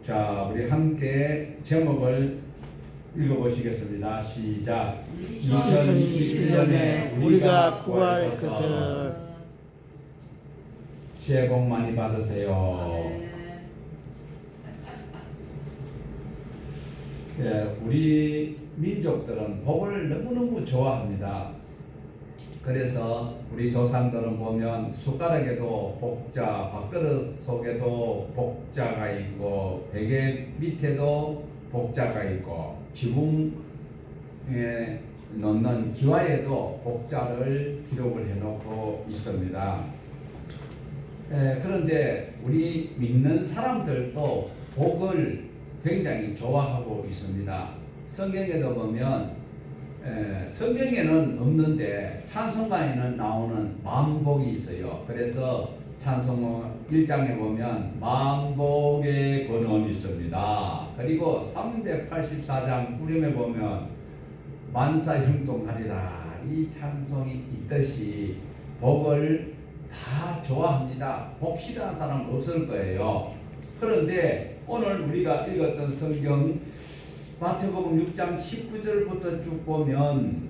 자, 우리 함께 제목을 읽어보시겠습니다. 시작. 2021년에 우리가 구할 것은 새해 복 많이 받으세요. 예, 우리 민족들은 복을 너무너무 좋아합니다. 그래서 우리 조상들은 보면 숟가락에도 복자, 밥그릇 속에도 복자가 있고 베개 밑에도 복자가 있고 지붕에 넣는 기와에도 복자를 기록을 해놓고 있습니다. 그런데 우리 믿는 사람들도 복을 굉장히 좋아하고 있습니다. 성경에도 보면 성경에는 없는데 찬송가에는 나오는 만복이 있어요. 그래서 찬송 1장에 보면 만복의 권원이 있습니다. 그리고 384장 후렴에 보면 만사형통하리라, 이 찬송이 있듯이 복을 다 좋아합니다. 복 싫어하는 사람 없을 거예요. 그런데 오늘 우리가 읽었던 성경 마태복음 6장 19절부터 쭉 보면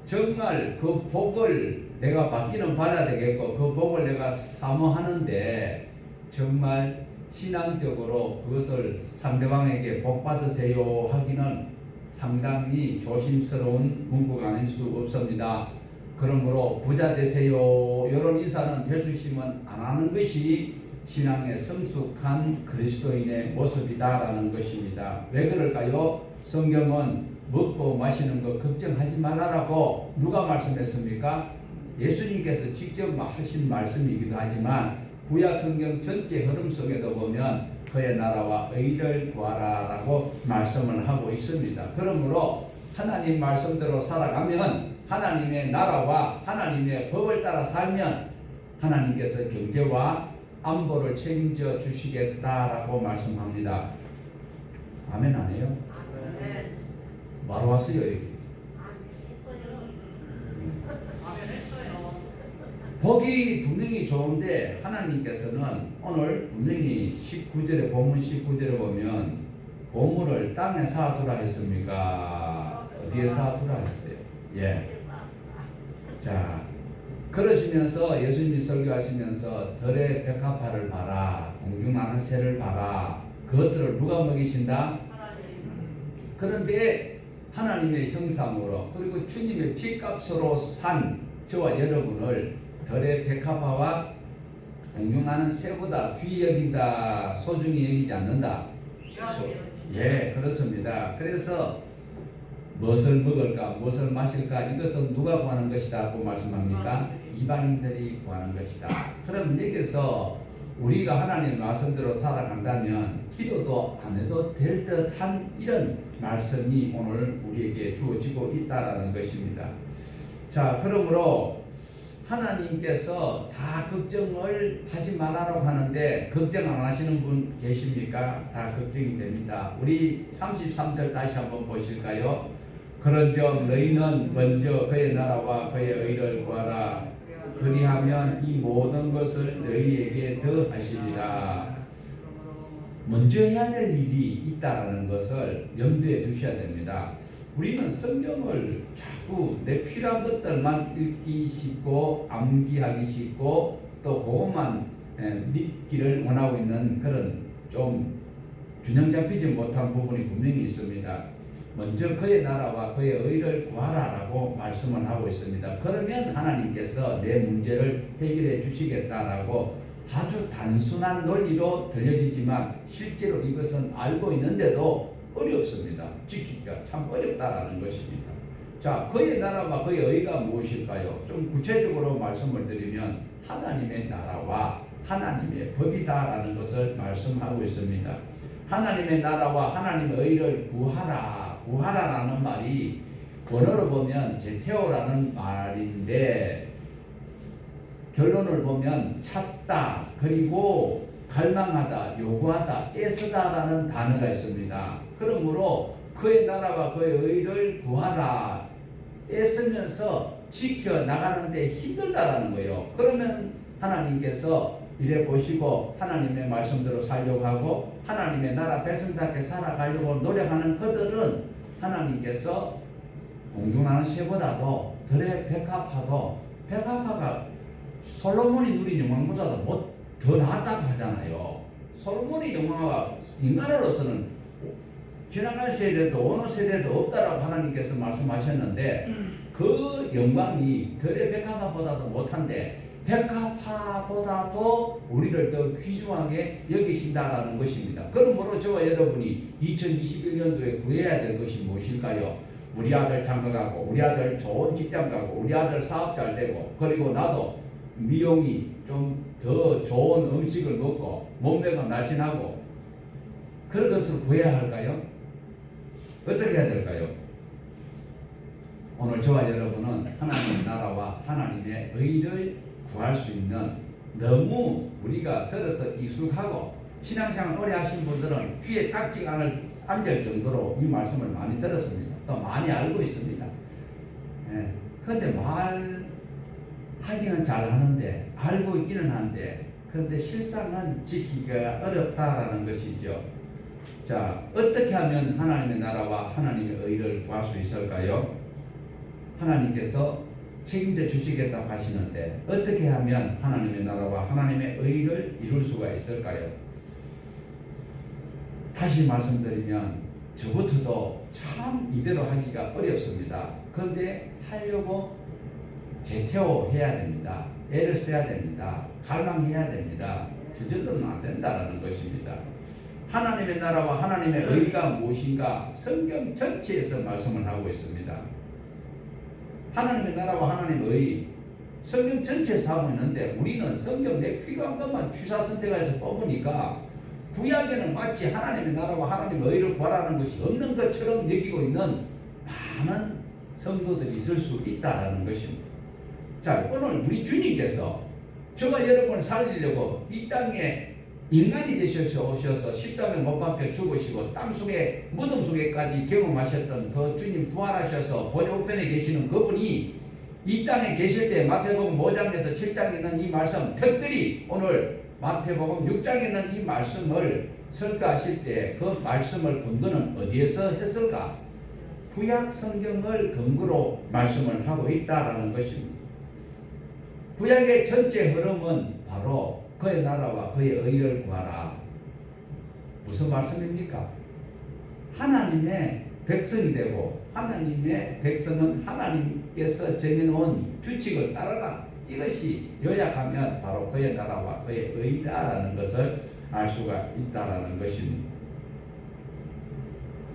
정말 그 복을 내가 받기는 받아야 되겠고 그 복을 내가 사모하는데 정말 신앙적으로 그것을 상대방에게 복 받으세요 하기는 상당히 조심스러운 문구가 아닐 수 없습니다. 그러므로 부자 되세요 이런 인사는 되수심은 안 하는 것이 신앙의 성숙한 그리스도인의 모습이다라는 것입니다. 왜 그럴까요? 성경은 먹고 마시는 거 걱정하지 말라라고 누가 말씀했습니까? 예수님께서 직접 하신 말씀이기도 하지만 구약 성경 전체 흐름 속에도 보면 그의 나라와 의를 구하라라고 말씀을 하고 있습니다. 그러므로 하나님 말씀대로 살아가면 하나님의 나라와 하나님의 법을 따라 살면 하나님께서 경제와 안보를 책임져 주시겠다라고 말씀합니다. 아멘 안 해요? 아멘. 바로 왔어요 여기. 복이 분명히 좋은데 하나님께서는 오늘 분명히 19절에 본문 19절에 보면 보물을 땅에 쌓아두라 했습니까? 어디에 쌓아두라 했어요? 예. 자, 그러시면서 예수님이 설교하시면서 들의 백합화를 봐라, 공중나는 새를 봐라. 그것들을 누가 먹이신다? 그런데 하나님의 형상으로 그리고 주님의 피값으로 산 저와 여러분을 들의 백합화와 공중나는 새보다 귀히 여긴다, 소중히 여기지 않는다. 예, 그렇습니다. 그래서 무엇을 먹을까, 무엇을 마실까, 이것은 누가 구하는 것이다 고 말씀합니까? 이방인들이 구하는 것이다. 그럼 여기서 우리가 하나님의 말씀대로 살아간다면 기도도 안 해도 될 듯한 이런 말씀이 오늘 우리에게 주어지고 있다라는 것입니다. 자, 그러므로 하나님께서 다 걱정을 하지 말라고 하는데 걱정 안 하시는 분 계십니까? 다 걱정이 됩니다. 우리 33절 다시 한번 보실까요? 그런즉 너희는 먼저 그의 나라와 그의 의를 구하라. 그리하면 이 모든 것을 너희에게 더하시리라. 먼저 해야 될 일이 있다라는 것을 염두에 두셔야 됩니다. 우리는 성경을 자꾸 내 필요한 것들만 읽기 쉽고 암기하기 쉽고 또 그것만 믿기를 원하고 있는 그런 좀 균형 잡히지 못한 부분이 분명히 있습니다. 먼저 그의 나라와 그의 의를 구하라라고 말씀을 하고 있습니다. 그러면 하나님께서 내 문제를 해결해 주시겠다라고 아주 단순한 논리로 들려지지만 실제로 이것은 알고 있는데도 어렵습니다. 지키기가 참 어렵다라는 것입니다. 자, 그의 나라와 그의 의가 무엇일까요? 좀 구체적으로 말씀을 드리면 하나님의 나라와 하나님의 법이다라는 것을 말씀하고 있습니다. 하나님의 나라와 하나님의 의를 구하라. 구하라라는 말이 원어로 보면 제테오라는 말인데 결론을 보면 찾다, 그리고 갈망하다, 요구하다, 애쓰다라는 단어가 있습니다. 그러므로 그의 나라와 그의 의를 구하라. 애쓰면서 지켜나가는데 힘들다라는 거예요. 그러면 하나님께서 이래 보시고 하나님의 말씀대로 살려고 하고 하나님의 나라 백성답게 살아가려고 노력하는 그들은 하나님께서 공중나는 새보다도 덜에 백합화가 솔로몬이 누린 영광보다도 더 낫다고 하잖아요. 솔로몬의 영광가 인간으로서는 지나간 세대도 어느 세대도 없다라고 하나님께서 말씀하셨는데 그 영광이 덜의 백합화보다도 못한데 백합화보다도 우리를 더 귀중하게 여기신다라는 것입니다. 그러므로 저와 여러분이 2021년도에 구해야 될 것이 무엇일까요? 우리 아들 장가가고 우리 아들 좋은 직장 가고 우리 아들 사업 잘 되고 그리고 나도 미용이 좀 더 좋은 음식을 먹고 몸매가 날씬하고 그런 것을 구해야 할까요? 어떻게 해야 될까요? 오늘 저와 여러분은 하나님의 나라와 하나님의 의를 구할 수 있는 너무 우리가 들어서 익숙하고 신앙생활 오래 하신 분들은 귀에 딱지가 앉을 정도로 이 말씀을 많이 들었습니다. 또 많이 알고 있습니다. 그런데 말하기는 잘 하는데 알고 있기는 한데 그런데 실상은 지키기가 어렵다라는 것이죠. 자, 어떻게 하면 하나님의 나라와 하나님의 의를 구할 수 있을까요? 하나님께서 책임져 주시겠다고 하시는데 어떻게 하면 하나님의 나라와 하나님의 의를 이룰 수가 있을까요? 다시 말씀드리면 저부터도 참 이대로 하기가 어렵습니다. 그런데 하려고 재태워해야 됩니다. 애를 써야 됩니다. 갈망해야 됩니다. 저절로는 안 된다는 것입니다. 하나님의 나라와 하나님의 의가 무엇인가 성경 전체에서 말씀을 하고 있습니다. 하나님의 나라와 하나님의 의 성경 전체에서 하고 있는데 우리는 성경 내 필요한 것만 취사선택해서 뽑으니까 구약에는 마치 하나님의 나라와 하나님의 의를 구하라는 것이 없는 것처럼 여기고 있는 많은 성도들이 있을 수 있다는 것입니다. 자, 오늘 우리 주님께서 저와 여러분을 살리려고 이 땅에 인간이 되셔서 오셔서 십자가에 못 박혀 죽으시고 땅속에 무덤 속에까지 경험하셨던 그 주님 부활하셔서 보좌 우편에 계시는 그분이 이 땅에 계실 때 마태복음 5장에서 7장에 있는 이 말씀, 특별히 오늘 마태복음 6장에 있는 이 말씀을 설교하실 때 그 말씀을 근거는 어디에서 했을까? 구약 성경을 근거로 말씀을 하고 있다라는 것입니다. 구약의 전체 흐름은 바로 그의 나라와 그의 의를 구하라. 무슨 말씀입니까? 하나님의 백성이 되고 하나님의 백성은 하나님께서 정해놓은 규칙을 따르라. 이것이 요약하면 바로 그의 나라와 그의 의다라는 것을 알 수가 있다라는 것입니다.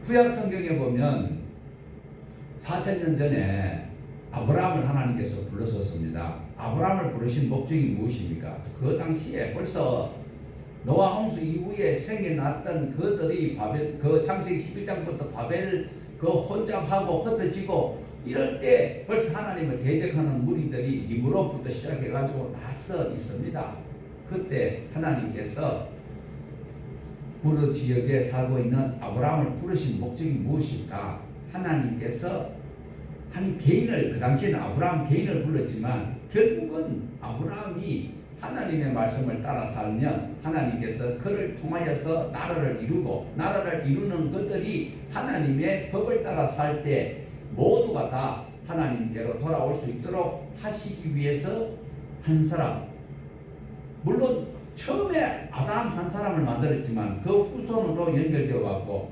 구약 성경에 보면 4,000년 전에 아브라함을 하나님께서 불러섰습니다. 아브라함을 부르신 목적이 무엇입니까? 그 당시에 벌써 노아 홍수 이후에 생겨났던 그들이 바벨, 그 창세기 11장부터 바벨 그 혼잡하고 흩어지고 이럴 때 벌써 하나님을 대적하는 무리들이 니브롯부터 시작해가지고 나서 있습니다. 그때 하나님께서 부르 지역에 살고 있는 아브라함을 부르신 목적이 무엇일까? 하나님께서 한 개인을, 그 당시에는 아브라함 개인을 불렀지만 결국은 아브라함이 하나님의 말씀을 따라 살면 하나님께서 그를 통하여서 나라를 이루고 나라를 이루는 것들이 하나님의 법을 따라 살 때 모두가 다 하나님께로 돌아올 수 있도록 하시기 위해서 한 사람, 물론 처음에 아담 한 사람을 만들었지만 그 후손으로 연결되어 왔고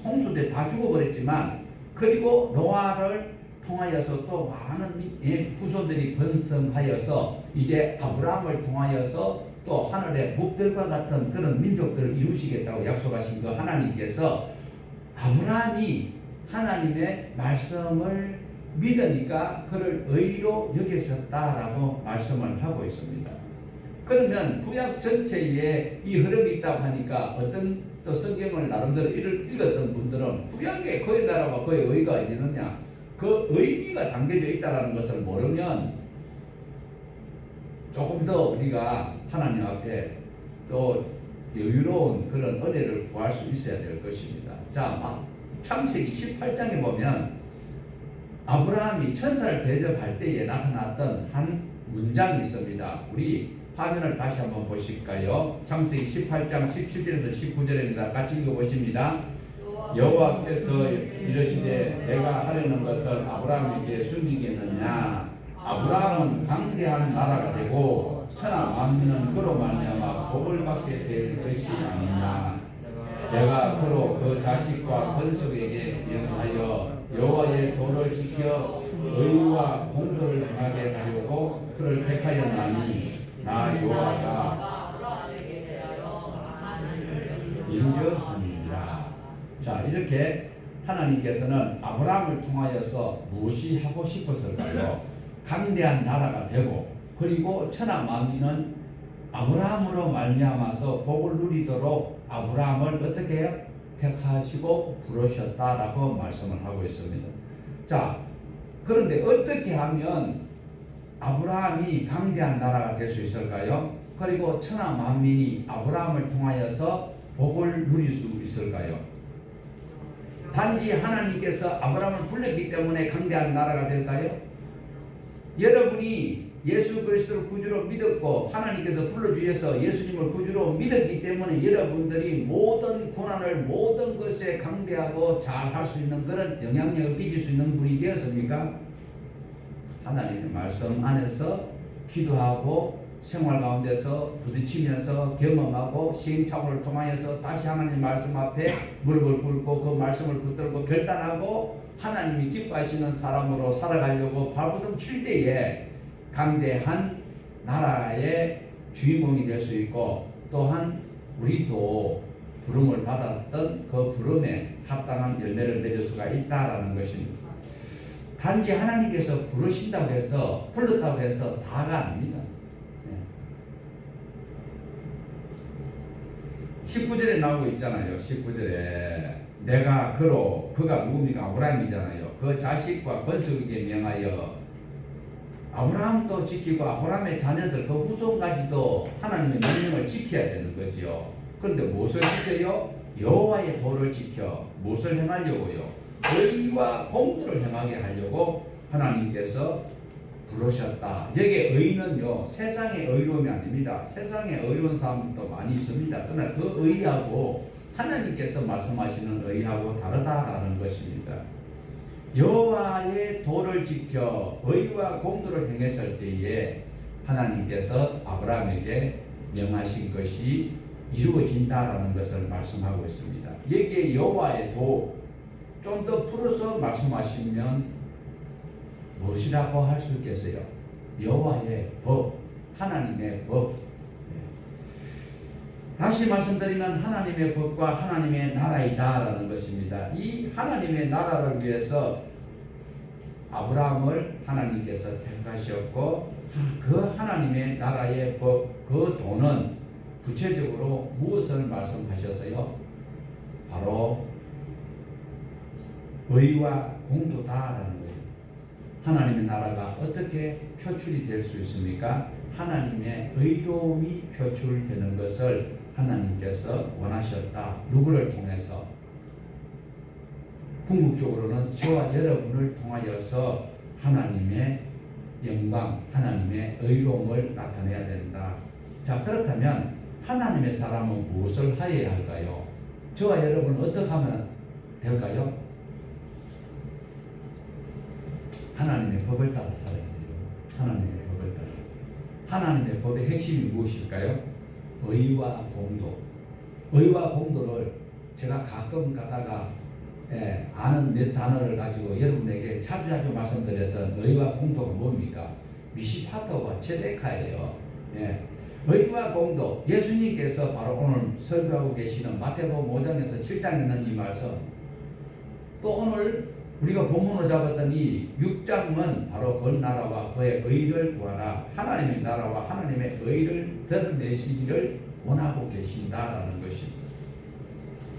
홍수 때 다 죽어버렸지만 그리고 노아를 통하여서 또 많은 후손들이 번성하여서 이제 아브라함을 통하여서 또 하늘의 무별과 같은 그런 민족들을 이루시겠다고 약속하신 그 하나님께서 아브라함이 하나님의 말씀을 믿으니까 그를 의로 여기셨다라고 말씀을 하고 있습니다. 그러면 구약 전체에 이 흐름이 있다고 하니까 어떤 또 성경을 나름대로 읽었던 분들은 구약에 그의 나라와 그의 의가 어디 있느냐, 그 의미가 담겨져 있다는 것을 모르면 조금 더 우리가 하나님 앞에 또 여유로운 그런 은혜를 구할 수 있어야 될 것입니다. 자, 창세기 18장에 보면 아브라함이 천사를 대접할 때에 나타났던 한 문장이 있습니다. 우리 화면을 다시 한번 보실까요? 창세기 18장 17절에서 19절입니다. 같이 읽어보십니다. 여호와께서 이르시되 내가 하려는 것을 아브라함에게 숨기겠느냐? 아브라함은 강대한 나라가 되고 천하 만민은 그로 말미암아 복을 받게 될 것이 아니냐? 내가 그로 그 자식과 건속에게 명하여 여호와의 도를 지켜 의와 공도를 행하게 하려고 그를 택하였나니 나 여호와가 인정하니라. 자, 이렇게 하나님께서는 아브라함을 통하여서 무엇이 하고 싶었을까요? 강대한 나라가 되고 그리고 천하 만민은 아브라함으로 말미암아서 복을 누리도록 아브라함을 어떻게 해요? 택하시고 부르셨다라고 말씀을 하고 있습니다. 자, 그런데 어떻게 하면 아브라함이 강대한 나라가 될 수 있을까요? 그리고 천하 만민이 아브라함을 통하여서 복을 누릴 수 있을까요? 단지 하나님께서 아브라함을 불렀기 때문에 강대한 나라가 될까요? 여러분이 예수 그리스도를 구주로 믿었고 하나님께서 불러주셔서 예수님을 구주로 믿었기 때문에 여러분들이 모든 고난을 모든 것에 강대하고 잘할 수 있는 그런 영향력을 끼칠 수 있는 분이 되었습니까? 하나님의 말씀 안에서 기도하고 생활 가운데서 부딪히면서 경험하고 시행착오를 통하여서 다시 하나님 말씀 앞에 무릎을 꿇고 그 말씀을 붙들고 결단하고 하나님이 기뻐하시는 사람으로 살아가려고 발버둥 칠 때에 강대한 나라의 주인공이 될 수 있고 또한 우리도 부름을 받았던 그 부름에 합당한 열매를 맺을 수가 있다라는 것입니다. 단지 하나님께서 부르신다고 해서 불렀다고 해서 다가 아닙니다. 19절에 나오고 있잖아요. 19절에 내가 그가 누굽니까? 아브라함이잖아요. 그 자식과 건속에게 명하여 아브라함도 지키고 아브라함의 자녀들 그 후손까지도 하나님의 명령을 지켜야 되는 거지요. 그런데 무엇을 지켜요? 여호와의 도를 지켜 무엇을 행하려고요? 의와 공도를 행하게 하려고 하나님께서 부르셨다. 여기에 의는요, 세상의 의로움이 아닙니다. 세상에 의로운 사람도 많이 있습니다. 그러나 그 의하고 하나님께서 말씀하시는 의하고 다르다라는 것입니다. 여호와의 도를 지켜 의와 공도를 행했을 때에 하나님께서 아브라함에게 명하신 것이 이루어진다라는 것을 말씀하고 있습니다. 여기에 여호와의 도 좀 더 풀어서 말씀하시면 무엇이라고 할 수 있겠어요? 여호와의 법, 하나님의 법. 다시 말씀드리면 하나님의 법과 하나님의 나라이다라는 것입니다. 이 하나님의 나라를 위해서 아브라함을 하나님께서 택하셨고 그 하나님의 나라의 법, 그 도는 구체적으로 무엇을 말씀하셔서요? 바로 의와 공도다라는 거예요. 하나님의 나라가 어떻게 표출이 될 수 있습니까? 하나님의 의로움이 표출되는 것을 하나님께서 원하셨다. 누구를 통해서? 궁극적으로는 저와 여러분을 통하여서 하나님의 영광, 하나님의 의로움을 나타내야 된다. 자, 그렇다면 하나님의 사람은 무엇을 하여야 할까요? 저와 여러분은 어떻게 하면 될까요? 하나님의 법을 따라 살아야 돼요. 하나님의 법을 따라. 하나님의 법의 핵심이 무엇일까요? 의와 공도. 의와 공도를 제가 가끔 가다가 아는 몇 단어를 가지고 여러분에게 자주 말씀드렸던 의와 공도가 뭡니까? 미시파토와 체데카예요. 의와 공도. 예수님께서 바로 오늘 설교하고 계시는 마태복음 5장에서 7장에 있는 이 말씀. 또 오늘 우리가 본문으로 잡았던 이 6장은 바로 그 나라와 그의 의를 구하라. 하나님의 나라와 하나님의 의를 드러내시기를 원하고 계신다라는 것입니다.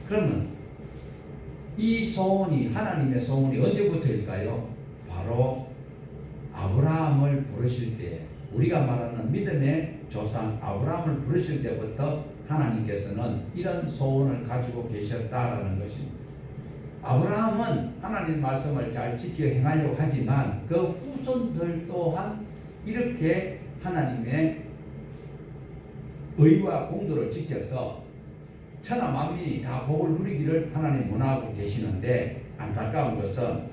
그러면 이 소원이 하나님의 소원이 언제부터일까요? 바로 아브라함을 부르실 때, 우리가 말하는 믿음의 조상 아브라함을 부르실 때부터 하나님께서는 이런 소원을 가지고 계셨다라는 것입니다. 아브라함은 하나님 말씀을 잘 지켜 행하려고 하지만 그 후손들 또한 이렇게 하나님의 의와 공도를 지켜서 천하 만민이 다 복을 누리기를 하나님 원하고 계시는데, 안타까운 것은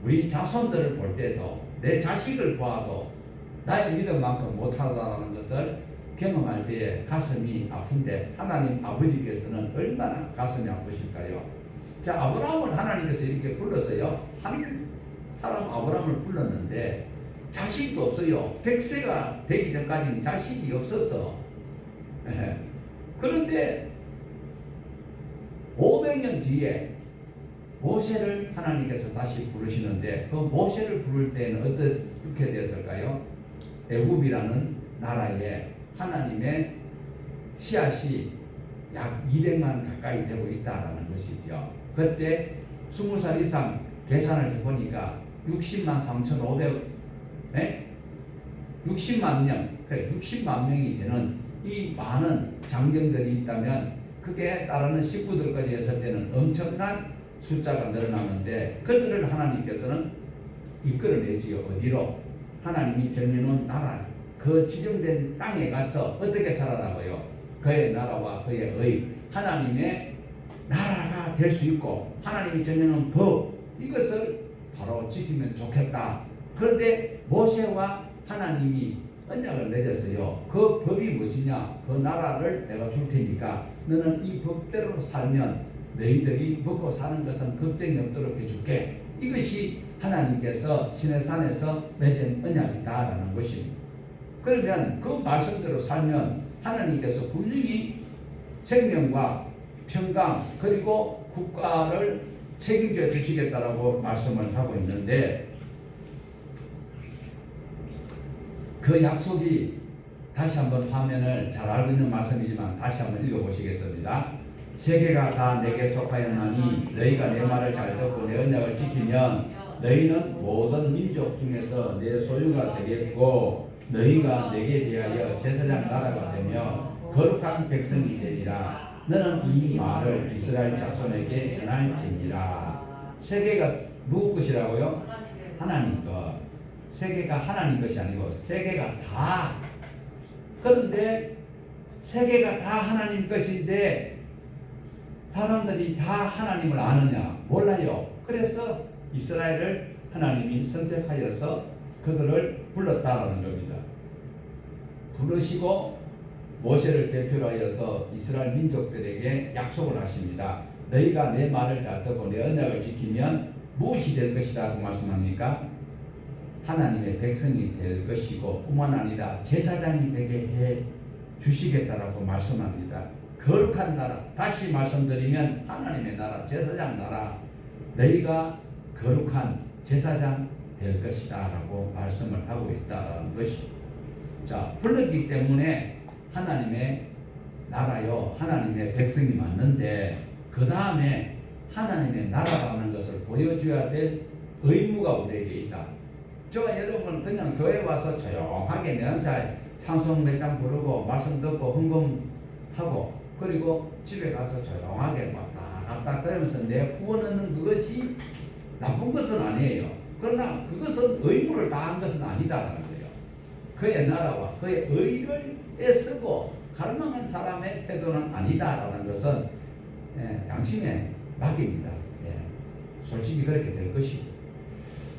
우리 자손들을 볼 때도 내 자식을 보아도 나의 믿음만큼 못하다는 것을 경험할 때에 가슴이 아픈데, 하나님 아버지께서는 얼마나 가슴이 아프실까요? 자, 아브라함을 하나님께서 이렇게 불렀어요. 한 사람 아브라함을 불렀는데 자식도 없어요. 100세가 되기 전까지는 자식이 없었어. 그런데 500년 뒤에 모세를 하나님께서 다시 부르시는데, 그 모세를 부를 때는 어떻게 됐을까요? 애굽이라는 나라에 하나님의 씨앗이 약 200만 가까이 되고 있다라는 것이죠. 그때 20살 이상 계산을 해보니까 60만 3,500, 60만 명, 그래 60만 명이 되는 이 많은 장정들이 있다면, 그게 따르는 식구들까지 했을 때는 엄청난 숫자가 늘어나는데, 그들을 하나님께서는 이끌어내지요. 어디로? 하나님이 정해놓은 나라, 그 지정된 땅에 가서 어떻게 살아라고요? 그의 나라와 그의 의, 하나님의 나라가 될 수 있고, 하나님이 정해놓은 법, 이것을 바로 지키면 좋겠다. 그런데 모세와 하나님이 언약을 맺었어요. 그 법이 무엇이냐? 그 나라를 내가 줄 테니까 너는 이 법대로 살면 너희들이 먹고 사는 것은 걱정이 없도록 해줄게. 이것이 하나님께서 시내산에서 맺은 언약이다라는 것입니다. 그러면 그 말씀대로 살면 하나님께서 분명히 생명과 평강 그리고 국가를 책임져 주시겠다라고 말씀을 하고 있는데, 그 약속이 다시 한번 화면을 잘 알고 있는 말씀이지만 다시 한번 읽어보시겠습니다. 세계가 다 내게 속하였나니 너희가 내 말을 잘 듣고 내 언약을 지키면 너희는 모든 민족 중에서 내 소유가 되겠고, 너희가 내게 대하여 제사장 나라가 되며 거룩한 백성이 되리라. 너는 이 말을 이스라엘 자손에게 전할지니라. 세계가 누구 것이라고요? 하나님 것. 세계가 하나님 것이 아니고 세계가 다. 그런데 세계가 다 하나님 것인데 사람들이 다 하나님을 아느냐? 몰라요. 그래서 이스라엘을 하나님이 선택하여서 그들을 불렀다라는 겁니다. 부르시고 모세를 대표로 하여서 이스라엘 민족들에게 약속을 하십니다. 너희가 내 말을 잘 듣고 내 언약을 지키면 무엇이 될 것이라고 말씀합니까? 하나님의 백성이 될 것이고, 뿐만 아니라 제사장이 되게 해 주시겠다라고 말씀합니다. 거룩한 나라, 다시 말씀드리면 하나님의 나라, 제사장 나라, 너희가 거룩한 제사장 될 것이다 라고 말씀을 하고 있다라는 것이. 자, 불렀기 때문에 하나님의 나라요, 하나님의 백성이 맞는데, 그 다음에 하나님의 나라라는 것을 보여줘야 될 의무가 우리에게 있다. 저와 여러분 그냥 교회 와서 조용하게 명자 찬송 몇 장 부르고 말씀 듣고 헌금하고 그리고 집에 가서 조용하게 왔다 갔다 들으면서 내 구원 얻는 그것이 나쁜 것은 아니에요. 그러나 그것은 의무를 다한 것은 아니다라는 거예요. 그의 나라와 그의 의를 애쓰고 갈망한 사람의 태도는 아니다라는 것은 양심의 막입니다. 솔직히 그렇게 될 것이고.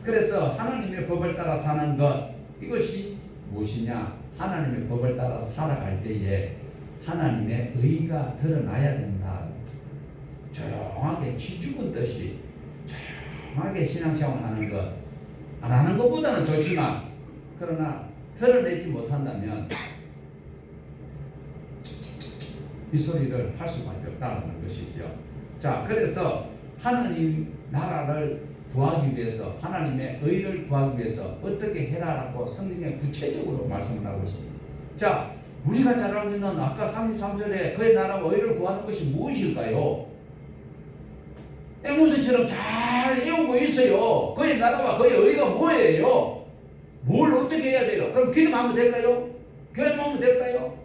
그래서 하나님의 법을 따라 사는 것, 이것이 무엇이냐? 하나님의 법을 따라 살아갈 때에 하나님의 의가 드러나야 된다. 조용하게 기죽은 듯이 조용하게 신앙생활 하는 것, 안 하는 것보다는 좋지만, 그러나 드러내지 못한다면 이 소리를 할 수밖에 없다는 것이죠. 자, 그래서 하나님 나라를 구하기 위해서, 하나님의 의를 구하기 위해서 어떻게 해라라고 성경에 구체적으로 말씀을 하고 있습니다. 자, 우리가 잘 알고 있는 아까 33절에 그의 나라와 의를 구하는 것이 무엇일까요? 에모스처럼 잘 외우고 있어요. 그의 나라와 그의 의가 뭐예요? 뭘 어떻게 해야 돼요? 그럼 기도하면 될까요? 교회하면 될까요?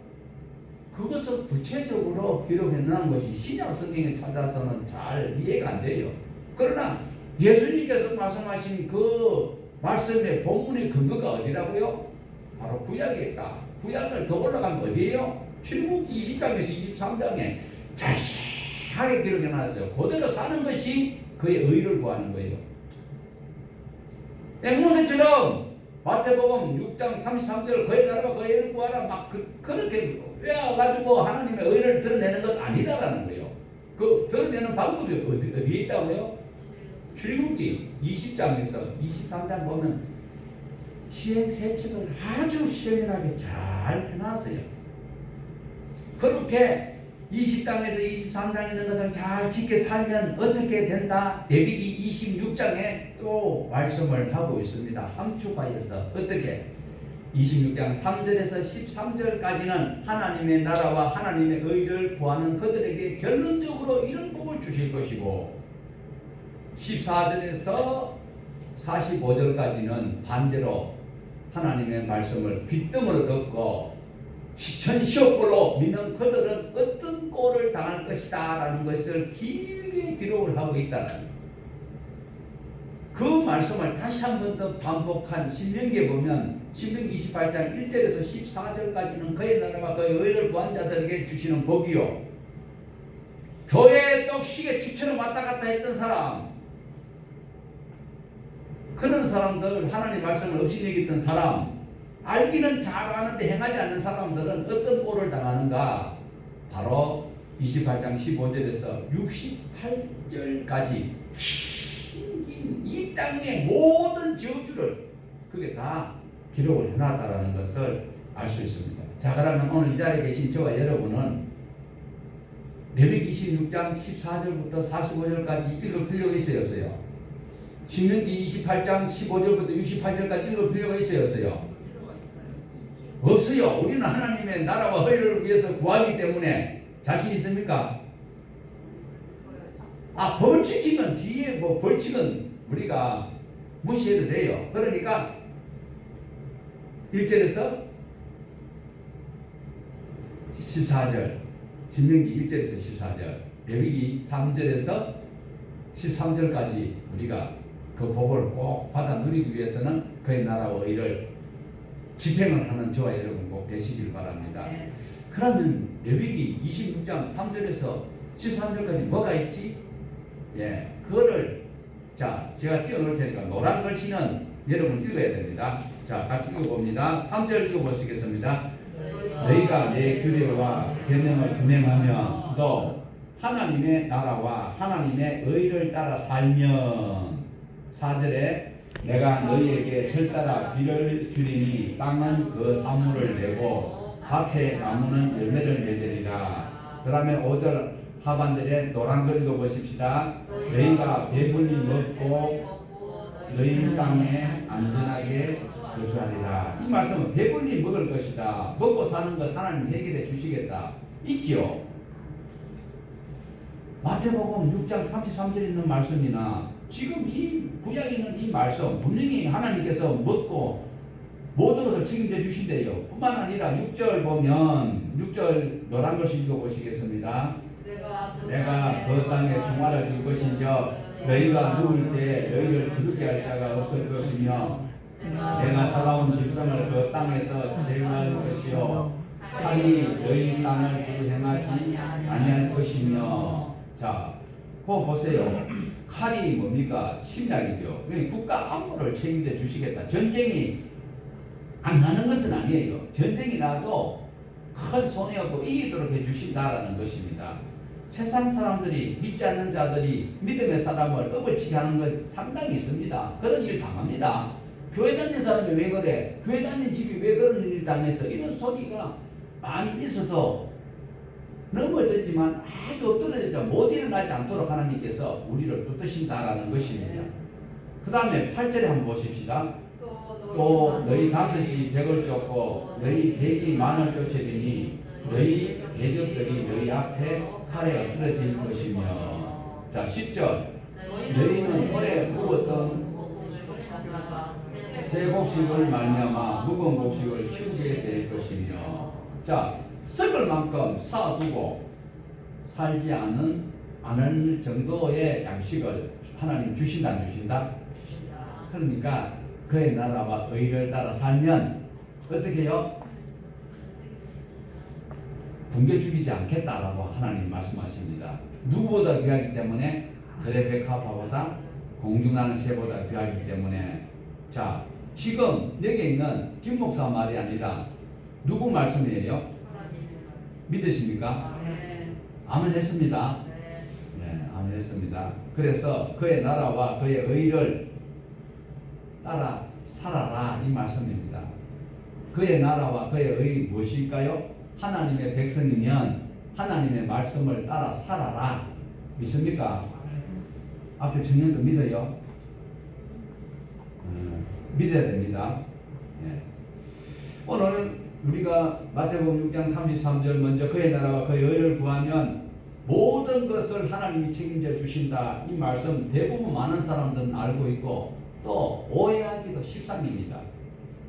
그것을 구체적으로 기록해 놓은 것이 신약 성경에 찾아서는 잘 이해가 안 돼요. 그러나 예수님께서 말씀하신 그 말씀의 본문의 근거가 어디라고요? 바로 구약에 있다. 구약을 더 올라가면 어디예요? 출애굽기 20장에서 23장에 자세하게 기록해 놨어요. 그대로 사는 것이 그의 의를 구하는 거예요. 앵무새처럼 마태복음 6장 33절 그의 나라와 그의 의를 구하라 막 그렇게 외워가지고 하나님의 의를 드러내는 것 아니다라는 거예요. 그 드러내는 방법이 어디에 있다고요? 출애굽기 20장에서 23장 보면 시행세칙을 아주 시원하게 잘 해놨어요. 그렇게 20장에서 23장에 있는 것을 잘 지켜 살면 어떻게 된다? 레위기 26장에 또 말씀을 하고 있습니다. 함축하여서 어떻게? 26장 3절에서 13절까지는 하나님의 나라와 하나님의 의를 구하는 그들에게 결론적으로 이런 복을 주실 것이고 14절에서 45절까지는 반대로 하나님의 말씀을 귓등으로 듣고 시천시옥골로 믿는 그들은 어떤 꼴을 당할 것이다 라는 것을 길게 기록을 하고 있다는 거예요. 그 말씀을 다시 한 번 더 반복한 신명기에 보면 신명기 28장 1절에서 14절까지는 그의 나라와 그의 의를 구한 자들에게 주시는 복이요, 교회에 떡시계 추처럼 왔다 갔다 했던 사람, 그런 사람들, 하나님 말씀을 없이 여겼던 사람, 알기는 잘 아는데 행하지 않는 사람들은 어떤 꼴을 당하는가? 바로 28장 15절에서 68절까지 긴 이 땅의 모든 저주를 그게 다 기록을 해놨다는 것을 알 수 있습니다. 자, 그러면 오늘 이 자리에 계신 저와 여러분은 레위기 26장 14절부터 45절까지 읽을 필요가 있어요, 없어요? 신명기 28장 15절부터 68절까지 읽을 필요가 있어요, 없어요? 없어요. 우리는 하나님의 나라와 의를 위해서 구하기 때문에. 자신 있습니까? 법을 지키면 뒤에 뭐 벌칙은 우리가 무시해도 돼요. 그러니까 1절에서 14절, 신명기 1절에서 14절, 레위기 3절에서 13절까지 우리가 그 복을 꼭 받아 누리기 위해서는 그의 나라와 의를 집행을 하는 저와 여러분 꼭 되시길 바랍니다. 그러면 레위기 26장 3절에서 13절까지 뭐가 있지? 예, 그거를 자 제가 띄워놓을 테니까 노란 글씨는 여러분 읽어야 됩니다. 자, 같이 읽어봅니다. 3절 읽어보시겠습니다. 너희가 내 규례와 계명을 준행하며 수도 하나님의 나라와 하나님의 의를 따라 살면, 4절에 내가 너희에게 철따라 비를 주리니 땅은 그 산물을 내고 밭의 나무는 열매를 맺으리라. 그 다음에 5절 하반절에 노란 글 읽어보십시다. 너희가 배불리 먹고 너희 땅에 안전하게 거주하리라. 이 말씀은 배불리 먹을 것이다. 먹고 사는 것 하나님 해결해 주시겠다. 있죠? 마태복음 6장 33절에 있는 말씀이나 지금 이 구약에 있는 이 말씀 분명히 하나님께서 먹고 모든 것을 책임져 주신대요. 뿐만 아니라 6절 보면 6절 노란 것을 읽어보시겠습니다. 내가 그 땅에 평화를 줄 것인저 너희가 누울 때 너희를 두렵게 할 자가 없을 것이며 내가 살아온 짐승을 그 땅에서 제거할 것이요 칼이 너희 땅을 두루 행하지 아니할 것이며. 자, 그거 보세요. 칼이 뭡니까? 침략이죠. 국가 안보를 책임져 주시겠다. 전쟁이 안 나는 것은 아니에요. 전쟁이 나도 큰 손해 없고 이기도록 해주신다라는 것입니다. 세상 사람들이, 믿지 않는 자들이 믿음의 사람을 업을치게 하는 것 상당히 있습니다. 그런 일 당합니다. 교회 다니는 사람이 왜 그래? 교회 다니는 집이 왜 그런 일 당했어? 이런 소리가 많이 있어도 넘어지지만 아주 엎드러져 못 일어나지 않도록 하나님께서 우리를 붙드신다라는 것입니다. 그 다음에 8절에 한번 보십시다. 또 너희 다섯이 백을 쫓고 너희 백이 만을 쫓으리니 너희 대적들이 너희 앞에 칼에 엎드러질 것이며. 자, 10절 너희는 오래 묵었던 새 곡식을 말미암아 묵은 곡식을 치우게 될 것이며. 자, 썩을 만큼 쌓아두고 살지 않을 정도의 양식을 하나님 주신다 안 주신다? 그러니까 그의 나라와 의를 따라 살면 어떻게 해요? 굶겨 죽이지 않겠다라고 하나님 말씀하십니다. 누구보다 귀하기 때문에 들의 백합화보다 공중나는 새보다 귀하기 때문에. 자, 지금 여기 있는 김 목사 말이 아니라 누구 말씀이에요? 믿으십니까? 아멘 했습니다. 네, 아멘 했습니다. 그래서 그의 나라와 그의 의를 따라 살아라 이 말씀입니다. 그의 나라와 그의 의 무엇일까요? 하나님의 백성이면 하나님의 말씀을 따라 살아라. 믿습니까? 앞에 청년도 믿어요? 믿어야 됩니다. 네. 오늘 우리가 마태복음 6장 33절 먼저 그의 나라와 그의 의를 구하면 모든 것을 하나님이 책임져 주신다. 이 말씀 대부분 많은 사람들은 알고 있고 또 오해하기도 십상입니다.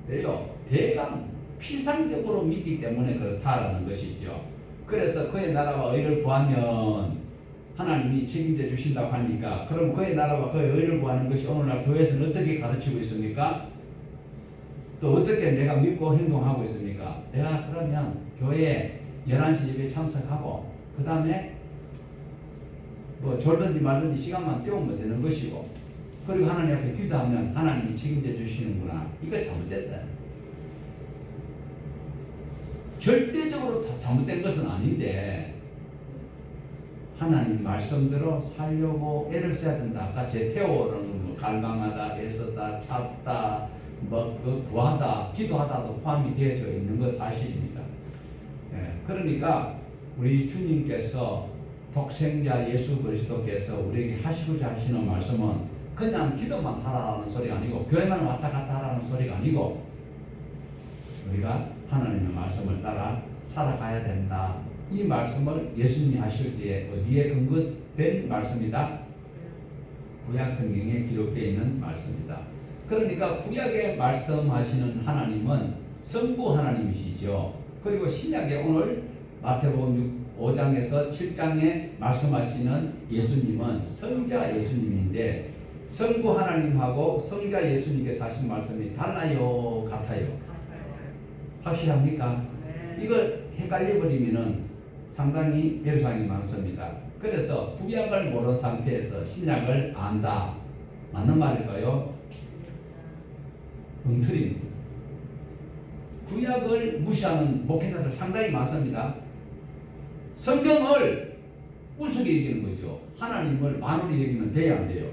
왜요? 대강 피상적으로 믿기 때문에 그렇다라는 것이죠. 그래서 그의 나라와 의를 구하면 하나님이 책임져 주신다고 하니까, 그럼 그의 나라와 그의 의를 구하는 것이 오늘날 교회에서는 어떻게 가르치고 있습니까? 또 어떻게 내가 믿고 행동하고 있습니까? 내가 그러면 교회에 11시 예배 참석하고 그 다음에 뭐 졸든지 말든지 시간만 때우면 되는 것이고, 그리고 하나님 앞에 기도하면 하나님이 책임져 주시는구나. 이거 잘못됐다. 절대적으로 다 잘못된 것은 아닌데 하나님 말씀대로 살려고 애를 써야 된다. 아까 제태오는 뭐 갈망하다, 애쓰다, 찾다, 뭐 구하다, 기도하다도 포함이 되어져 있는 것 사실입니다. 예, 그러니까 우리 주님께서 독생자 예수 그리스도께서 우리에게 하시고자 하시는 말씀은 그냥 기도만 하라는 소리가 아니고 교회만 왔다 갔다 하라는 소리가 아니고 우리가 하나님의 말씀을 따라 살아가야 된다. 이 말씀을 예수님이 하실 때에 어디에 근거된 말씀이다? 구약 성경에 기록되어 있는 말씀이다. 그러니까 구약에 말씀하시는 하나님은 성부 하나님이시죠. 그리고 신약에 오늘 마태복음 5장에서 7장에 말씀하시는 예수님은 성자 예수님인데 성부 하나님하고 성자 예수님께서 하신 말씀이 달라요? 같아요? 확실합니까? 이걸 헷갈려버리면은 상당히 배려사항이 많습니다. 그래서 구약을 모르는 상태에서 신약을 안다. 맞는 말일까요? 엉터리입니다. 구약을 무시하는 목회자들 상당히 많습니다. 성경을 우습게 여기는 거죠. 하나님을 만홀히 여기면 돼야 안 돼요.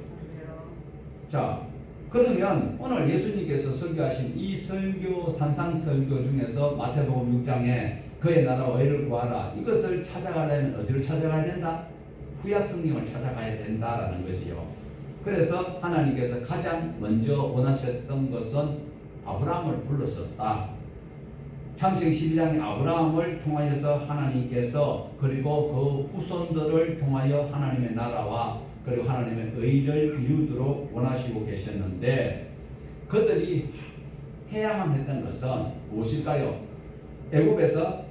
자, 그러면 오늘 예수님께서 설교하신 이 설교, 산상 설교 중에서 마태복음 6장에 그의 나라와 의를 구하라, 이것을 찾아가려면 어디로 찾아가야 된다? 구약 성경을 찾아가야 된다라는 것이요. 그래서 하나님께서 가장 먼저 원하셨던 것은 아브라함을 불렀었다. 창세기 12장에 아브라함을 통하여서 하나님께서 그리고 그 후손들을 통하여 하나님의 나라와 그리고 하나님의 의를 이루도록 원하시고 계셨는데 그들이 해야만 했던 것은 무엇일까요? 애굽에서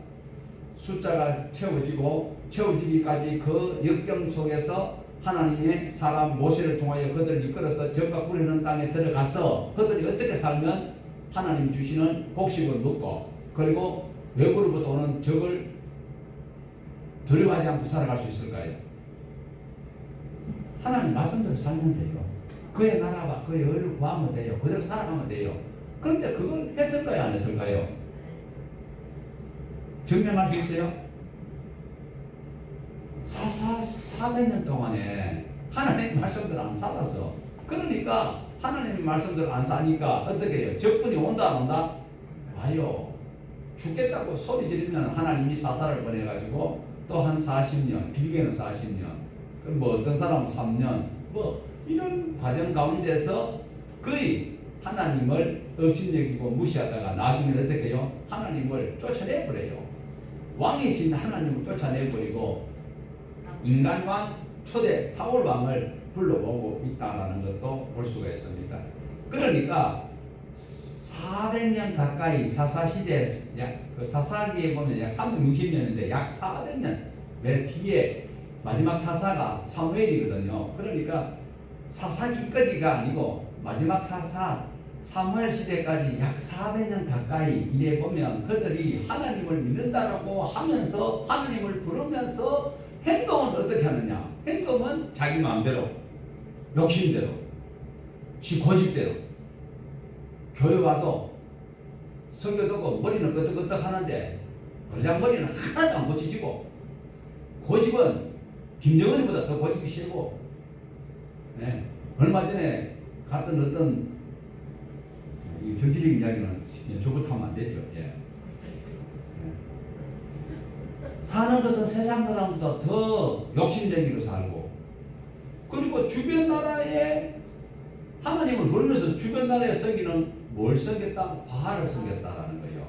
숫자가 채워지기까지 그 역경 속에서 하나님의 사람 모세를 통하여 그들을 이끌어서 적과 구르는 땅에 들어가서 그들이 어떻게 살면 하나님 주시는 곡식을 먹고 그리고 외부로부터 오는 적을 두려워하지 않고 살아갈 수 있을까요? 하나님 말씀대로 살면 돼요. 그의 나라와 그의 의를 구하면 돼요. 그대로 살아가면 돼요. 그런데 그걸 했을까요? 안 했을까요? 증명할 수 있어요? 400년 동안에 하나님 말씀대로 안 살았어. 그러니까 하나님 말씀대로 안 사니까 어떻게 해요? 적군이 온다 안 온다? 와요. 죽겠다고 소리 지르면 하나님이 사사를 보내가지고 또 한 40년, 길게는 40년, 뭐 어떤 사람은 3년, 뭐 이런 과정 가운데서 거의 하나님을 업신여기고 무시하다가 나중에 어떻게 해요? 하나님을 쫓아내버려요. 왕이신 하나님을 쫓아내버리고 인간왕 초대 사울왕을 불러오고 있다는 것도 볼 수가 있습니다. 그러니까 400년 가까이 사사시대, 그 사사기에 보면 약 360년인데 약 400년 맨 뒤에 마지막 사사가 사무엘이거든요. 그러니까 사사기까지가 아니고 마지막 사사 사무엘 시대까지 약 400년 가까이 이래 보면 그들이 하나님을 믿는다라고 하면서 하나님을 부르면서 행동은 어떻게 하느냐? 행동은 자기 마음대로, 욕심대로, 지 고집대로. 교회 와도 성교 듣고 머리는 끄덕끄덕 하는데 버장머리는 하나도 안 고쳐지고, 고집은 김정은보다 더 고집이 세고, 네. 얼마 전에 갔던 어떤 정치적인 이야기는 저부터 하면 안 되죠. 예. 예. 사는 것은 세상 사람보다 더 욕심쟁이로 살고, 그리고 주변 나라에 하나님을 모르면서 주변 나라에 섬기는 뭘 섬겼다? 바알을 섬겼다라는 거예요.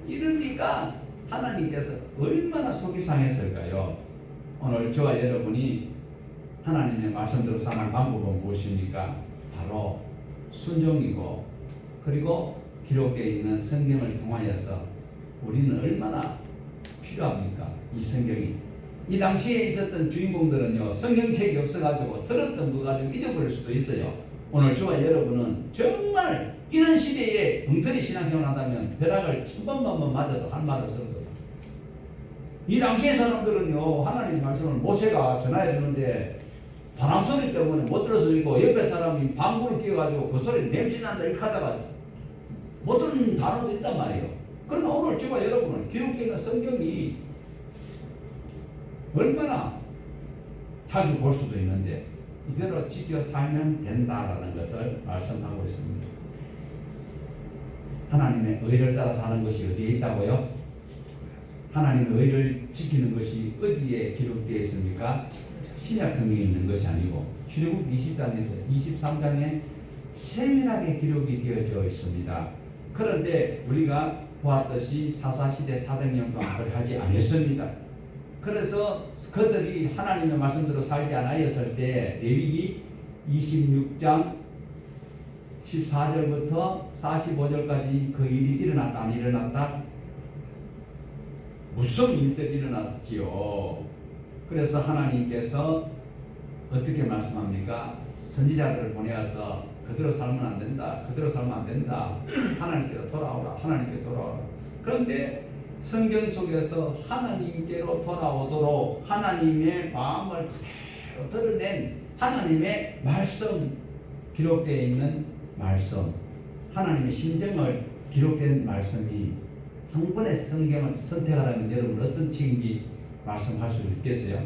이러니까 하나님께서 얼마나 속이 상했을까요? 오늘 저와 여러분이 하나님의 말씀대로 사는 방법은 무엇입니까? 바로 순종이고, 그리고 기록되어 있는 성경을 통하여서 우리는 얼마나 필요합니까? 이 성경이. 이 당시에 있었던 주인공들은요, 성경책이 없어가지고 들었던 거 가지고 잊어버릴 수도 있어요. 오늘 저와 여러분은 정말 이런 시대에 엉터리 신앙생활 한다면 벼락을 1000번만 맞아도 할 말 없을 거예요. 이 당시의 사람들은요, 하나님 말씀을 모세가 전하여 주는데 바람 소리 때문에 못 들어서 있고, 옆에 사람이 방구를 끼워가지고 그 소리 냄새난다 이렇게 하다가 못 듣는 단어도 있단 말이에요. 그러나 오늘 저와 여러분은 기록되어 있는 성경이 얼마나 자주 볼 수도 있는데 이대로 지켜 살면 된다라는 것을 말씀하고 있습니다. 하나님의 의를 따라 사는 것이 어디에 있다고요? 하나님의 의를 지키는 것이 어디에 기록되어 있습니까? 신약 성경에 있는 것이 아니고 출애굽 23장에 세밀하게 기록이 되어져 있습니다. 그런데 우리가 보았듯이 사사시대 400년 동안 그걸 하지 않았습니다. 그래서 그들이 하나님의 말씀대로 살지 않았을 때 레위기 26장 14절부터 45절까지 그 일이 일어났다 안 일어났다? 무슨 일들이 일어났지요. 그래서 하나님께서 어떻게 말씀합니까? 선지자들을 보내어서 그대로 살면 안 된다. 그대로 살면 안 된다. 하나님께로 돌아오라. 하나님께로 돌아오라. 그런데 성경 속에서 하나님께로 돌아오도록 하나님의 마음을 그대로 드러낸 하나님의 말씀, 기록되어 있는 말씀, 하나님의 심정을 기록된 말씀이 한 권의 성경을 선택하라면 여러분 어떤 책인지 말씀할 수 있겠어요?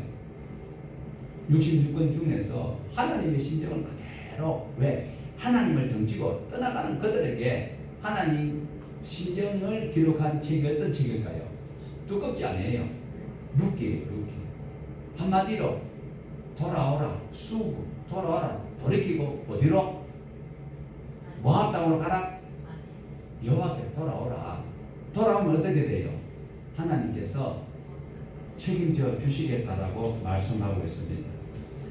66권 중에서 하나님의 심정을 그대로, 왜? 하나님을 던지고 떠나가는 그들에게 하나님 심정을 기록한 책이 어떤 책일까요? 두껍지 않아요. 룻기예요. 룻기. 한마디로 돌아오라. 수구. 돌아와라. 돌이키고 어디로? 모압 땅으로 가라. 여호와께 돌아오라. 돌아오면 어떻게 돼요? 하나님께서 책임져 주시겠다라고 말씀하고 있습니다.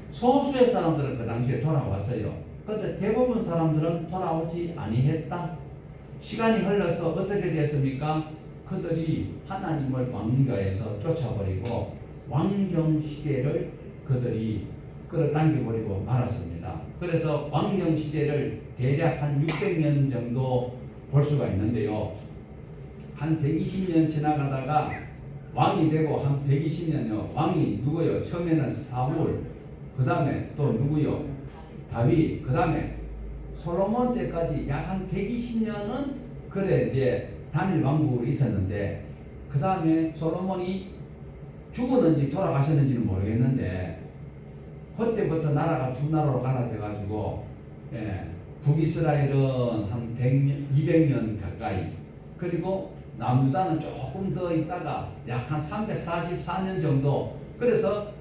소수의 사람들은 그 당시에 돌아왔어요. 그런데 대부분 사람들은 돌아오지 아니했다. 시간이 흘러서 어떻게 됐습니까? 그들이 하나님을 왕좌에서 쫓아버리고 왕정시대를 그들이 끌어당겨버리고 말았습니다. 그래서 왕정시대를 대략 한 600년 정도 볼 수가 있는데요. 한 120년 지나가다가 왕이 되고 한 120년요. 왕이 누구요? 처음에는 사울, 그 다음에 또 누구요? 다윗, 그 다음에 솔로몬 때까지 약 한 120년은 그래 이제 단일 왕국으로 있었는데, 그 다음에 솔로몬이 죽었는지 돌아가셨는지는 모르겠는데 그때부터 나라가 두 나라로 갈라져 가지고 북이스라엘은 한 100년, 200년 가까이, 그리고 남유다는 조금 더 있다가 약 한 344년 정도, 그래서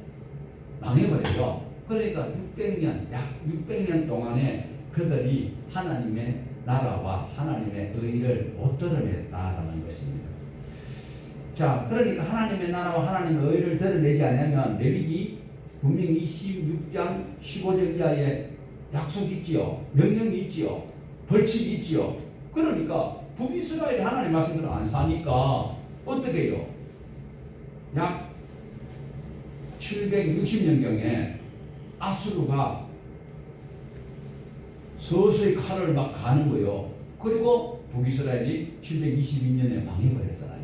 망해버려요. 그러니까 600년, 약 600년 동안에 그들이 하나님의 나라와 하나님의 의를 못 드러냈다라는 것입니다. 자, 그러니까 하나님의 나라와 하나님의 의를 드러내지 않으면 레위기 분명히 26장 15절 이하에 약속이 있지요. 명령이 있지요. 벌칙이 있지요. 그러니까 북이스라엘이 하나님 말씀대로 안 사니까 어떻게 해요? 약 760년경에 아수르가 서서히 칼을 막 가는 거예요. 그리고 북이스라엘이 722년에 망해버렸잖아요.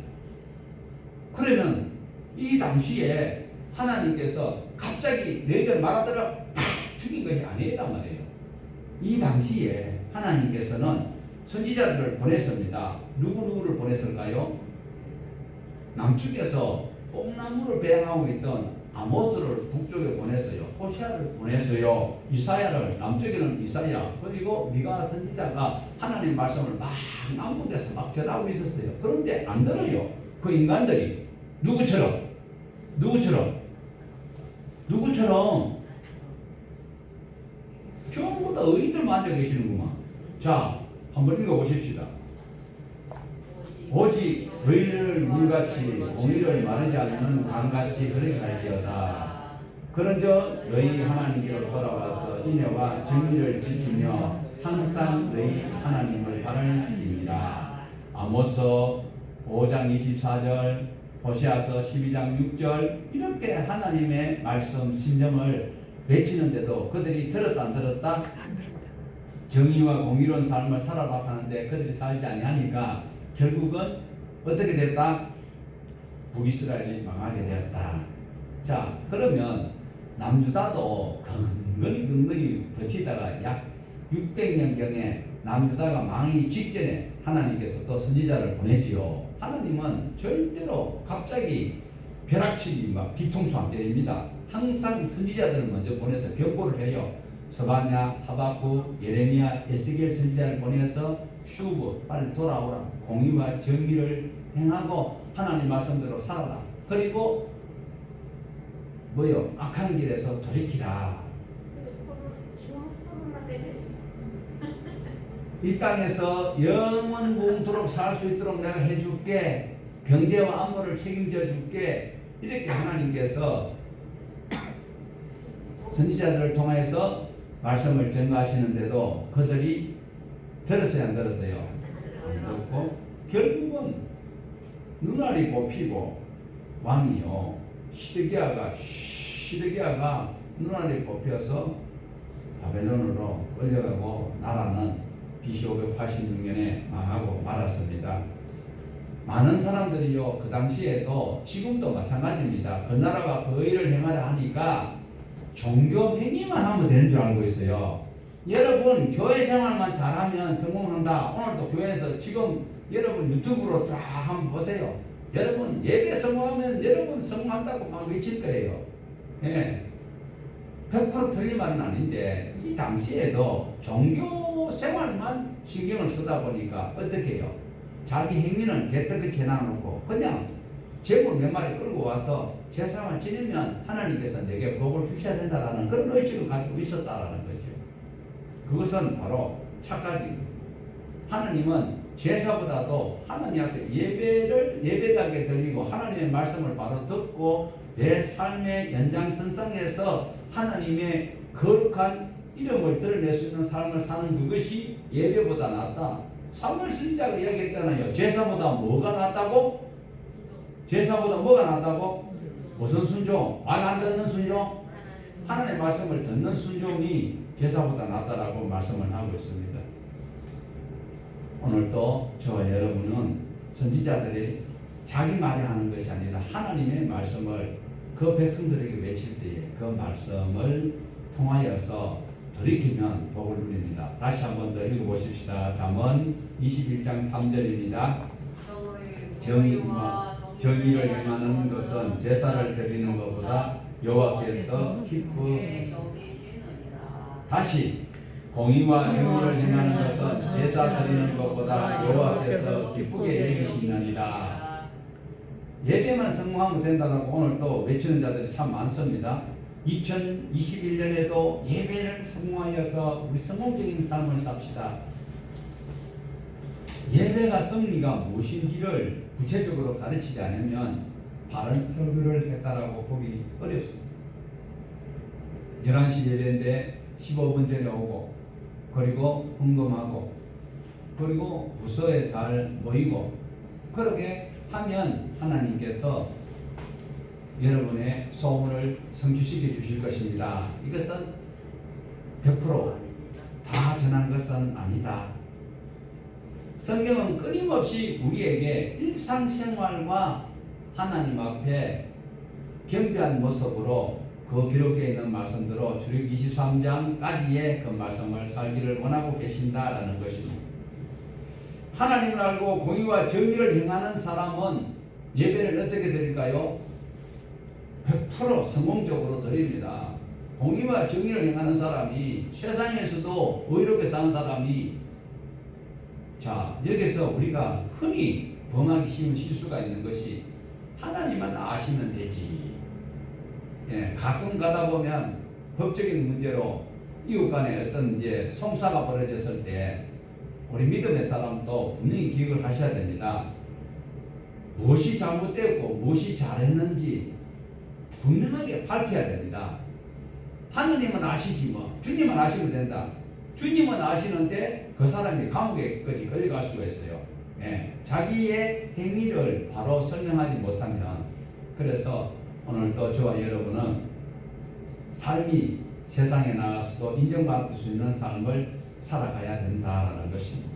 그러면 이 당시에 하나님께서 갑자기 너희들 말하더라 팍 죽인 것이 아니란 말이에요. 이 당시에 하나님께서는 선지자들을 보냈습니다. 누구를 보냈을까요? 남쪽에서 뽕나무를 배양하고 있던 아모스를 북쪽에 보냈어요. 호시아를 보냈어요. 이사야를, 남쪽에는 이사야, 그리고 미가 선지자가 하나님 말씀을 막 남북에서 막 전하고 있었어요. 그런데 안 들어요. 그 인간들이 누구처럼 전부 다 의인들만 앉아 계시는구만. 자, 한번 읽어보십시다. 오직 의를 물같이 공의를 마르지 않는 강같이 그렇게 할지어다. 그런저 너희 하나님께로 돌아와서 인애와 정의를 지키며 항상 너희 하나님을 바랄지니라. 아모스 5장 24절, 호시아서 12장 6절, 이렇게 하나님의 말씀 심정을 외치는데도 그들이 들었다 안 들었다? 정의와 공의로운 삶을 살아라 하는데 그들이 살지 아니하니까 결국은 어떻게 됐다? 북이스라엘이 망하게 되었다. 자, 그러면 남유다도 근근히 버티다가 약 600년경에 남유다가 망하기 직전에 하나님께서 또 선지자를 보내지요. 하나님은 절대로 갑자기 벼락치기 막 뒤통수 안 때립니다. 항상 선지자들을 먼저 보내서 경고를 해요. 스바냐, 하박국, 예레미야, 에스겔 선지자를 보내서 슈브 빨리 돌아오라. 공의와 정의를 행하고 하나님 말씀대로 살아라. 그리고 뭐요? 악한 길에서 돌이키라. 이 땅에서 영원 공토록 살 수 있도록 내가 해줄게. 경제와 안보를 책임져 줄게. 이렇게 하나님께서 선지자들을 통해서 말씀을 전가하시는데도 그들이 들었어요, 안 들었어요? 안 듣고 결국은 눈알이 뽑히고 왕이요 시드기야가 눈알이 뽑혀서 바벨론으로 끌려가고 나라는 BC 586년에 망하고 말았습니다. 많은 사람들이요 그 당시에도 지금도 마찬가지입니다. 그 나라가 그 의를 행하려 하니까 종교 행위만 하면 되는 줄 알고 있어요. 여러분 교회 생활만 잘하면 성공한다. 오늘도 교회에서 지금 여러분 유튜브로 쫙 한번 보세요. 여러분 예배 성공하면 여러분 성공한다고 막 외칠 거예요. 예. 100% 틀린 말은 아닌데 이 당시에도 종교 생활만 신경을 쓰다 보니까 어떻게 해요? 자기 행위는 개떡같이 해놔놓고 그냥 재물 몇 마리 끌고 와서 제사만 지내면 하나님께서 내게 복을 주셔야 된다라는 그런 의식을 가지고 있었다라는 거죠. 그것은 바로 착각입니다. 하나님은 제사보다도 하나님 앞에 예배당에 드리고 하나님의 말씀을 바로 듣고 내 삶의 연장선상에서 하나님의 거룩한 이름을 드러낼 수 있는 삶을 사는 그것이 예배보다 낫다. 사무엘 선지자가 이야기했잖아요. 제사보다 뭐가 낫다고? 제사보다 뭐가 낫다고? 무슨 순종? 말 안 듣는 순종? 하나님의 말씀을 듣는 순종이 제사보다 낫다라고 말씀을 하고 있습니다. 오늘도 저와 여러분은 선지자들이 자기 말이 하는 것이 아니라 하나님의 말씀을 그 백성들에게 외칠 때에 그 말씀을 통하여서 돌이키면 복을 누립니다. 다시 한번 더 읽어보십시다. 잠언 21장 3절입니다. 정의와 정의를 행하는 것은 제사를 드리는 것보다 여호와께서 기쁘시니라. 다시 공의와 정의를 행하는 것은 제사 드리는 것보다 여호와께서 기쁘게 여기시느니라. 예배만 성공하면 된다고 오늘 또 외치는 자들이 참 많습니다. 2021년에도 예배를 성공하여서 우리 성공적인 삶을 삽시다. 예배가 승리가 무엇인지를 구체적으로 가르치지 않으면 바른 설교를 했다라고 보기 어렵습니다. 11시 예배인데 15분 전에 오고 그리고 헌금하고 그리고 부서에 잘 모이고 그렇게 하면 하나님께서 여러분의 소원을 성취시켜 주실 것입니다. 이것은 100% 다 전한 것은 아니다. 성경은 끊임없이 우리에게 일상생활과 하나님 앞에 겸비한 모습으로 그 기록에 있는 말씀대로 출애굽기 23장까지의 그 말씀을 살기를 원하고 계신다라는 것입니다. 하나님을 알고 공의와 정의를 행하는 사람은 예배를 어떻게 드릴까요? 100% 성공적으로 드립니다. 공의와 정의를 행하는 사람이 세상에서도 의롭게 사는 사람이 자 여기서 우리가 흔히 범하기 쉬운 실수가 있는 것이 하나님은 아시면 되지. 예, 가끔 가다 보면 법적인 문제로 이웃 간에 어떤 이제 송사가 벌어졌을 때 우리 믿음의 사람도 분명히 기억을 하셔야 됩니다. 무엇이 잘못되었고 무엇이 잘했는지 분명하게 밝혀야 됩니다. 하느님은 아시지 뭐 주님은 아시면 된다. 주님은 아시는데 그 사람이 감옥에까지 걸려갈 수가 있어요. 예, 자기의 행위를 바로 설명하지 못하면 그래서 오늘 또 저와 여러분은 삶이 세상에 나가서도 인정받을 수 있는 삶을 살아가야 된다라는 것입니다.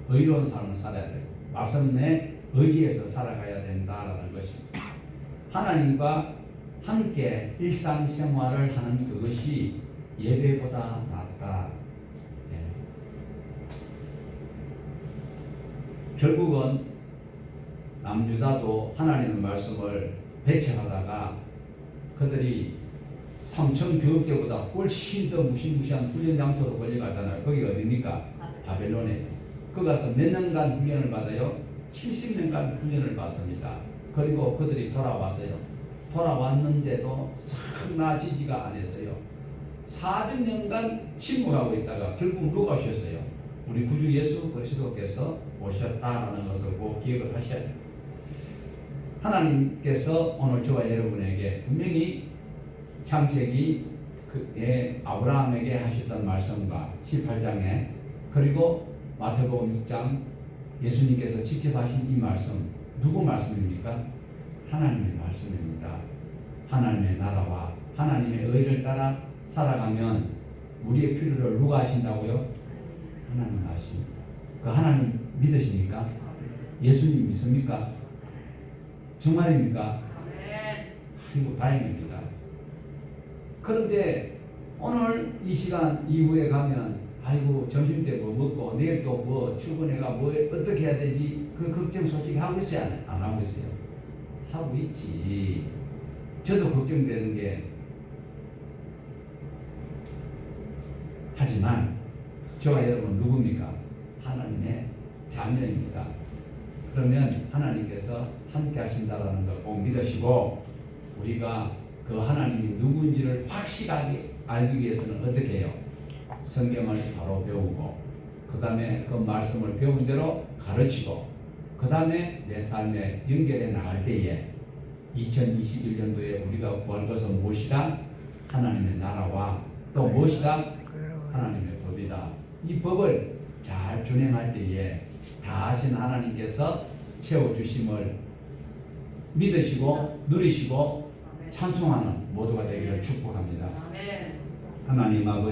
의로운 삶을 살아야 돼요. 말씀에 의지해서 살아가야 된다라는 것입니다. 하나님과 함께 일상생활을 하는 그것이 예배보다 낫다. 예. 결국은 남유다도 하나님의 말씀을 배척하다가 그들이 성천교육대보다 훨씬 더 무시무시한 훈련 장소로 걸려가잖아요. 거기 어디입니까? 바벨론이에요. 거기 가서 몇 년간 훈련을 받아요? 70년간 훈련을 받습니다. 그리고 그들이 돌아왔어요. 돌아왔는데도 싹 나아지지가 않았어요. 400년간 침묵하고 있다가 결국 누가 오셨어요? 우리 구주 예수 그리스도께서 오셨다라는 것을 꼭 기억을 하셔야 돼요. 하나님께서 오늘 저와 여러분에게 분명히 창세기 그의 아브라함에게 하셨던 말씀과 18장에 그리고 마태복음 6장 예수님께서 직접 하신 이 말씀 누구 말씀입니까? 하나님의 말씀입니다. 하나님의 나라와 하나님의 의를 따라 살아가면 우리의 필요를 누가 하신다고요? 하나님 아십니다. 그 하나님 믿으십니까? 예수님 믿습니까? 정말입니까? 아이고 다행입니다. 그런데 오늘 이 시간 이후에 가면 아이고 점심 때 뭐 먹고 내일 또 뭐 출근해가 뭐 어떻게 해야 되지? 그 걱정 솔직히 하고 있어요? 안 하고 있어요? 하고 있지. 저도 걱정되는 게 하지만 저와 여러분 누굽니까? 하나님의 자녀입니다. 그러면 하나님께서 함께 하신다라는 걸 꼭 믿으시고 우리가 그 하나님이 누구인지를 확실하게 알기 위해서는 어떻게 해요? 성경을 바로 배우고 그 다음에 그 말씀을 배운 대로 가르치고 그 다음에 내 삶에 연결해 나갈 때에 2021년도에 우리가 구할 것은 무엇이다? 하나님의 나라와 또 무엇이다? 하나님의 법이다. 이 법을 잘 준행할 때에 다 하신 하나님께서 채워주심을 믿으시고 누리시고 찬송하는 모두가 되기를 축복합니다. 하나님 아버지